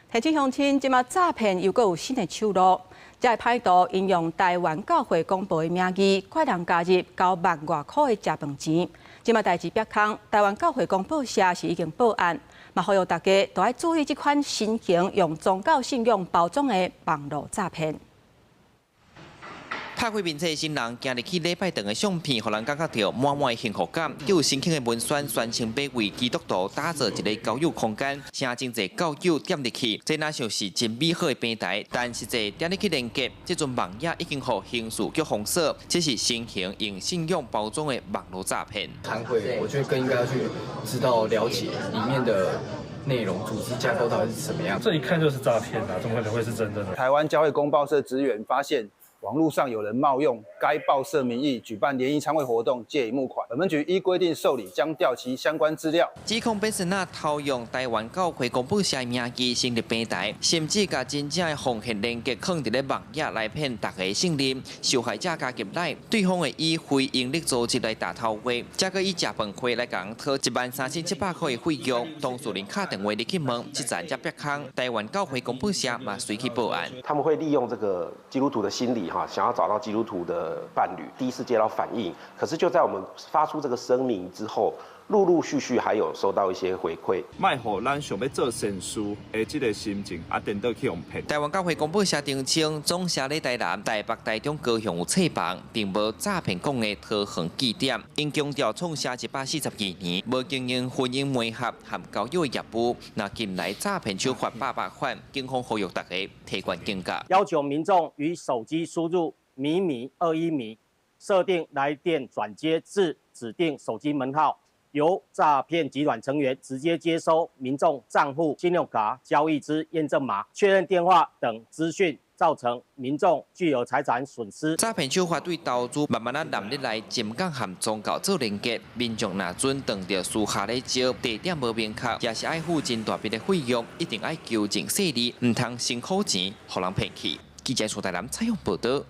提醒鄉親，即馬詐騙又有新的手路。這個歹徒引用台灣教會公布的名義，快人加入交萬外塊的食飯錢。即馬代誌曝空，台灣教會公報社是已經報案，嘛呼籲大家都要注意這款新型用宗教信仰包裝的網絡詐騙。拍開面冊的新人，今日去禮拜堂的相片，讓人感覺到滿滿的幸福感。又有新興的文宣，宣稱要為基督徒打造一個交友空間，請真濟教友點入去，這哪像是真美好的平台。但實際點入去連結，這陣網頁已經予刑事局封鎖，這是新型用信仰包裝的網絡詐騙。參會，我覺得更應該要去知道了解裡面的內容、組織架構到底是什麼樣。這一看就是詐騙啊，怎麼可能會是真的呢？台灣教會公報社職員發現，網絡上有人冒用該報社名義舉辦聯誼參會活動，借以募款。本分局依規定受理，將調其相關資料。指控本身偷用台灣教會公報社名義成立平台，甚至把真正的奉獻連結放在咧網頁來騙大家信任。受害者加入來，對方會以非營利組織來打頭位，再個以食飯費來講討13700塊的費用。當事人打電話入去問，這站才曝空。台灣教會公報社嘛隨去報案。他們會利用這個基督徒的心理想要找到基督徒的伴侶，第一次接到反應，可是就在我們發出這個聲明之後，陸陸續續還有收到一些回饋。賣互咱想要做善事的這個心情，顛倒去用騙。台灣教會公報社澄清，總社咧台南、台北、台中高雄有冊房，並無詐騙講的桃園據點。因強調創社142年，無經營婚姻媒合和交友的業務，那近來詐騙手法百款，警方呼籲大家提高警覺，要求民眾於手機輸入@21#，設定來電轉接至指定手機門號，由詐騙集團成員直接接收民眾賬戶、信用卡、交易之驗證碼、確認電話等資訊，造成民眾巨額財產損失。詐騙手法對投資慢慢南入來，金港和宗教做連結，民眾若準當着私下咧招，地點無明確，也是愛付真大筆的費用，一定愛糾正細膩，唔通辛苦錢，互人騙去。記者蘇台南採訪報道。